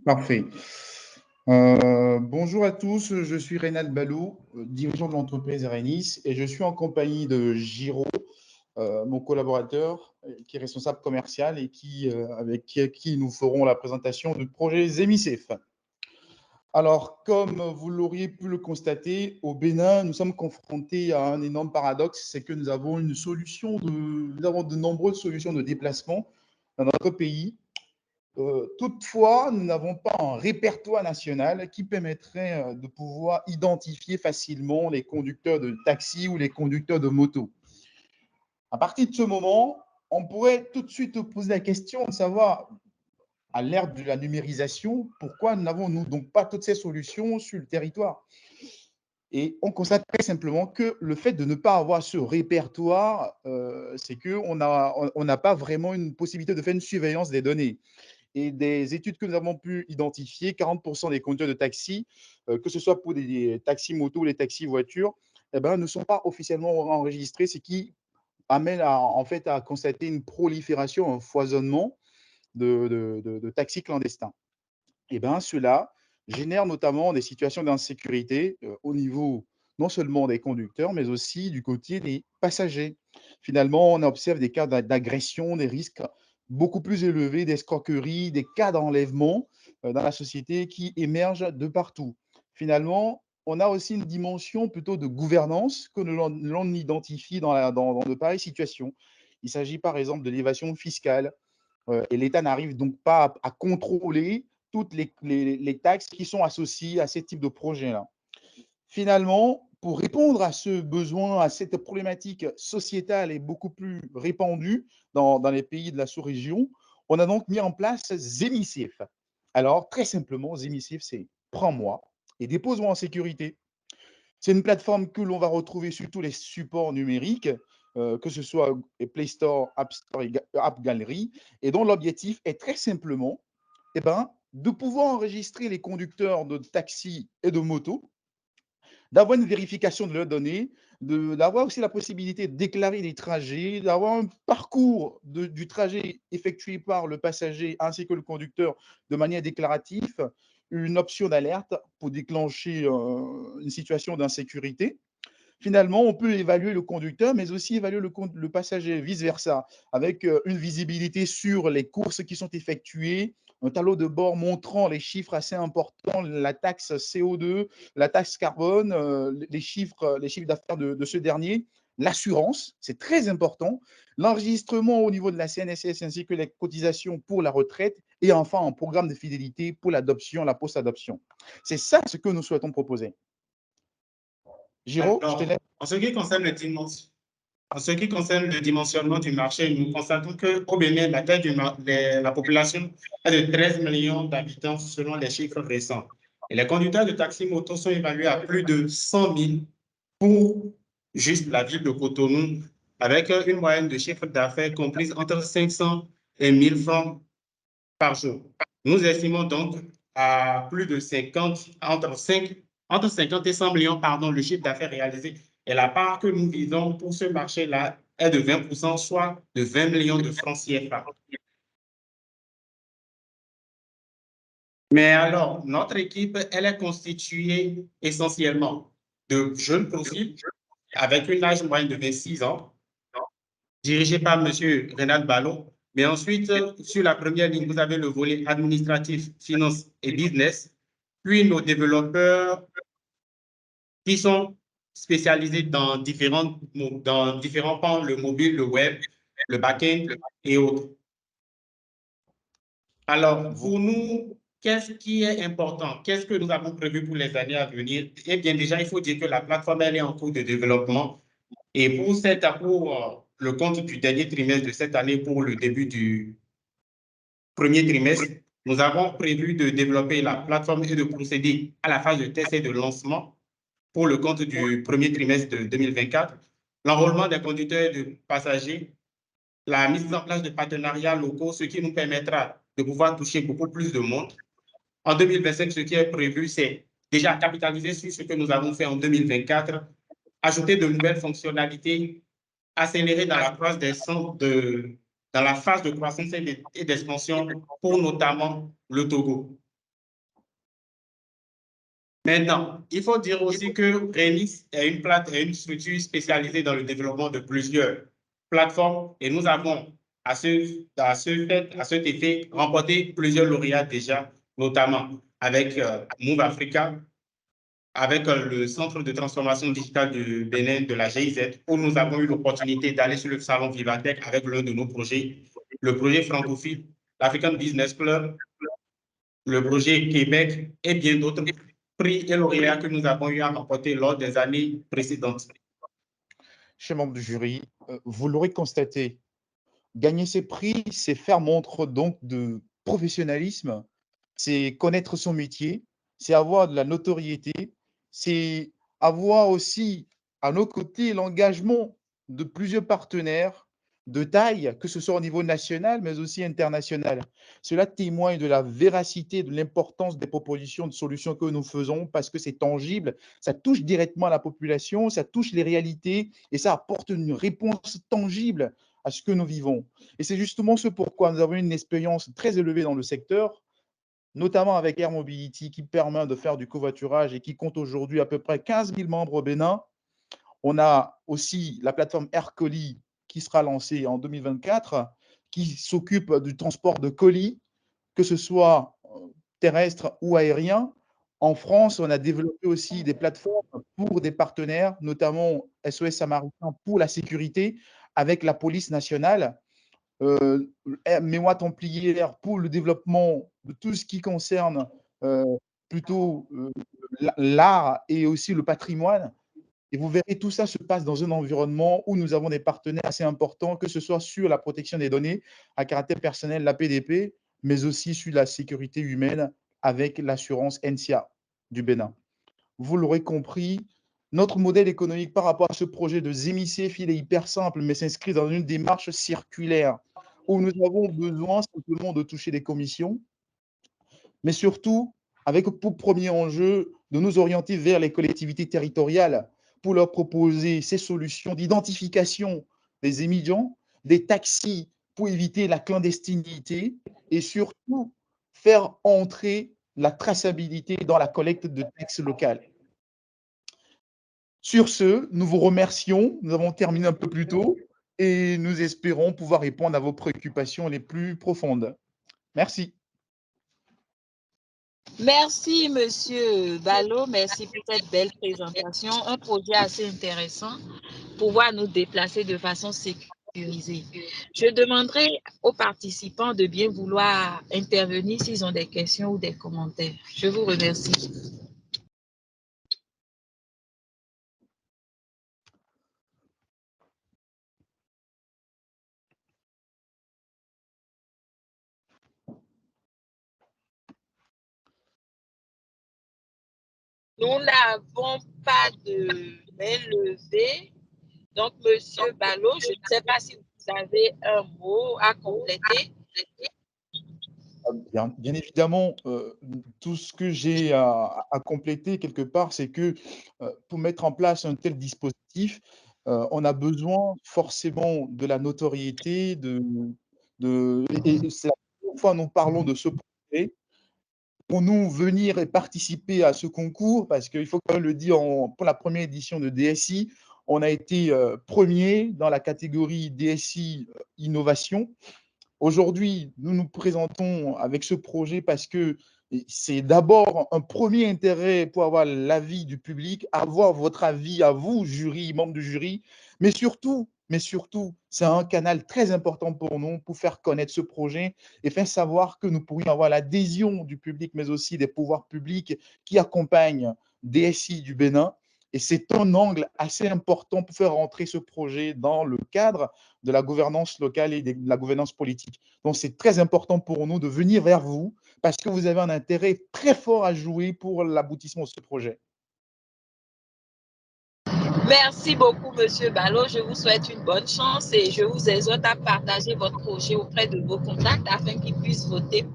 Parfait. Bonjour à tous, je suis Reynald Ballot, dirigeant de l'entreprise Renis, et je suis en compagnie de Giro, mon collaborateur, qui est responsable commercial et avec qui nous ferons la présentation du projet Zemisef. Alors, comme vous l'auriez pu le constater, au Bénin, nous sommes confrontés à un énorme paradoxe, c'est que nous avons de nombreuses solutions de déplacement dans notre pays. Toutefois, nous n'avons pas un répertoire national qui permettrait de pouvoir identifier facilement les conducteurs de taxi ou les conducteurs de moto. À partir de ce moment, on pourrait tout de suite poser la question de savoir, à l'ère de la numérisation, pourquoi n'avons-nous donc pas toutes ces solutions sur le territoire? Et on constate très simplement que le fait de ne pas avoir ce répertoire, c'est qu'on n'a pas vraiment une possibilité de faire une surveillance des données. Et des études que nous avons pu identifier, 40% des conducteurs de taxi, que ce soit pour des taxis motos ou les taxis voitures, eh ben, ne sont pas officiellement enregistrés, ce qui amène en fait, à constater une prolifération, un foisonnement de taxis clandestins. Et ben, cela génère notamment des situations d'insécurité au niveau non seulement des conducteurs, mais aussi du côté des passagers. Finalement, on observe des cas d'agression, des risques beaucoup plus élevés d'escroquerie, des cas d'enlèvement dans la société qui émergent de partout. Finalement, on a aussi une dimension plutôt de gouvernance que l'on identifie dans de pareilles situations. Il s'agit par exemple de l'évasion fiscale, et l'État n'arrive donc pas à contrôler toutes les taxes qui sont associées à ce type de projet-là. Finalement, pour répondre à ce besoin, à cette problématique sociétale et beaucoup plus répandue dans les pays de la sous-région, on a donc mis en place Zemisif. Alors, très simplement, Zemisif, c'est prends-moi et dépose-moi en sécurité. C'est une plateforme que l'on va retrouver sur tous les supports numériques, que ce soit Play Store, App Store et App Gallery, et dont l'objectif est très simplement de pouvoir enregistrer les conducteurs de taxi et de moto, d'avoir une vérification de leurs données, d'avoir aussi la possibilité de déclarer des trajets, d'avoir un parcours du trajet effectué par le passager ainsi que le conducteur de manière déclarative, une option d'alerte pour déclencher une situation d'insécurité. Finalement, on peut évaluer le conducteur, mais aussi évaluer le passager, vice-versa, avec une visibilité sur les courses qui sont effectuées, un tableau de bord montrant les chiffres assez importants, la taxe CO2, la taxe carbone, les chiffres d'affaires de ce dernier, l'assurance, c'est très important, l'enregistrement au niveau de la CNSS ainsi que les cotisations pour la retraite, et enfin un programme de fidélité pour l'adoption, la post-adoption. C'est ça ce que nous souhaitons proposer. Giro, je te laisse. Alors, en ce qui concerne le dimensionnement du marché, nous constatons qu'au Bénin, la taille de la population est de 13 millions d'habitants selon les chiffres récents. Et les conducteurs de taxi moto sont évalués à plus de 100 000 pour juste la ville de Cotonou, avec une moyenne de chiffre d'affaires comprise entre 500 et 1000 francs par jour. Nous estimons donc à plus de 50, entre 50 et 100 millions, pardon, le chiffre d'affaires réalisé. Et la part que nous visons pour ce marché-là est de 20%, soit de 20 millions de francs CFA. Mais alors, notre équipe, elle est constituée essentiellement de jeunes profils avec une âge moyenne de 26 ans, dirigé par M. Reynald Ballot. Mais ensuite, sur la première ligne, vous avez le volet administratif, finance et business, puis nos développeurs qui sont spécialisés dans différents pans, le mobile, le web, le back-end et autres. Alors, pour nous, qu'est-ce qui est important? Qu'est-ce que nous avons prévu pour les années à venir? Eh bien, déjà, il faut dire que la plateforme, elle est en cours de développement. Et pour le compte du dernier trimestre de cette année, pour le début du premier trimestre, nous avons prévu de développer la plateforme et de procéder à la phase de test et de lancement pour le compte du premier trimestre de 2024. L'enrôlement des conducteurs et de passagers, la mise en place de partenariats locaux, ce qui nous permettra de pouvoir toucher beaucoup plus de monde. En 2025, ce qui est prévu, c'est déjà capitaliser sur ce que nous avons fait en 2024, ajouter de nouvelles fonctionnalités, accélérer dans la dans la phase de croissance et d'expansion pour notamment le Togo. Maintenant, il faut dire aussi que Renix est une structure spécialisée dans le développement de plusieurs plateformes et nous avons à cet effet remporté plusieurs lauréats déjà, notamment avec Move Africa, avec le Centre de transformation digitale du Bénin de la GIZ, où nous avons eu l'opportunité d'aller sur le salon Vivatech avec l'un de nos projets, le projet francophile, l'African Business Club, le projet Québec et bien d'autres prix et lauréats que nous avons eu à remporter lors des années précédentes. Chers membres du jury, vous l'aurez constaté, gagner ces prix, c'est faire montre donc de professionnalisme, c'est connaître son métier, c'est avoir de la notoriété, c'est avoir aussi à nos côtés l'engagement de plusieurs partenaires de taille, que ce soit au niveau national, mais aussi international. Cela témoigne de la véracité, de l'importance des propositions de solutions que nous faisons parce que c'est tangible, ça touche directement la population, ça touche les réalités et ça apporte une réponse tangible à ce que nous vivons. Et c'est justement ce pourquoi nous avons une expérience très élevée dans le secteur, notamment avec Air Mobility, qui permet de faire du covoiturage et qui compte aujourd'hui à peu près 15 000 membres au Bénin. On a aussi la plateforme Aircolis qui sera lancée en 2024, qui s'occupe du transport de colis, que ce soit terrestre ou aérien. En France, on a développé aussi des plateformes pour des partenaires, notamment SOS Samaritain pour la sécurité, avec la police nationale. Mémoire templière pour le développement de tout ce qui concerne plutôt l'art et aussi le patrimoine. Et vous verrez, tout ça se passe dans un environnement où nous avons des partenaires assez importants, que ce soit sur la protection des données à caractère personnel, la PDP, mais aussi sur la sécurité humaine avec l'assurance NCA du Bénin. Vous l'aurez compris, notre modèle économique par rapport à ce projet de ZEMICF, il est hyper simple, mais s'inscrit dans une démarche circulaire où nous avons besoin simplement de toucher des commissions, mais surtout avec pour premier enjeu de nous orienter vers les collectivités territoriales pour leur proposer ces solutions d'identification des émigrants, des taxis pour éviter la clandestinité et surtout faire entrer la traçabilité dans la collecte de taxes locales. Sur ce, nous vous remercions. Nous avons terminé un peu plus tôt et nous espérons pouvoir répondre à vos préoccupations les plus profondes. Merci. Merci, Monsieur Ballot. Merci pour cette belle présentation. Un projet assez intéressant, pouvoir nous déplacer de façon sécurisée. Je demanderai aux participants de bien vouloir intervenir s'ils ont des questions ou des commentaires. Je vous remercie. Nous n'avons pas de main levée. Donc, Monsieur Ballot, je ne sais pas si vous avez un mot à compléter. Bien évidemment, tout ce que j'ai à compléter quelque part, c'est que pour mettre en place un tel dispositif, on a besoin forcément de la notoriété, et c'est la première fois que nous parlons de ce projet. Pour nous venir et participer à ce concours, parce qu'il faut quand même le dire, pour la première édition de DSI, on a été premier dans la catégorie DSI Innovation. Aujourd'hui, nous nous présentons avec ce projet parce que c'est d'abord un premier intérêt pour avoir l'avis du public, avoir votre avis à vous, jury, membres du jury, mais surtout, c'est un canal très important pour nous pour faire connaître ce projet et faire savoir que nous pourrions avoir l'adhésion du public, mais aussi des pouvoirs publics qui accompagnent DSI du Bénin. Et c'est un angle assez important pour faire rentrer ce projet dans le cadre de la gouvernance locale et de la gouvernance politique. Donc, c'est très important pour nous de venir vers vous parce que vous avez un intérêt très fort à jouer pour l'aboutissement de ce projet. Merci beaucoup, Monsieur Ballot. Je vous souhaite une bonne chance et je vous exhorte à partager votre projet auprès de vos contacts afin qu'ils puissent voter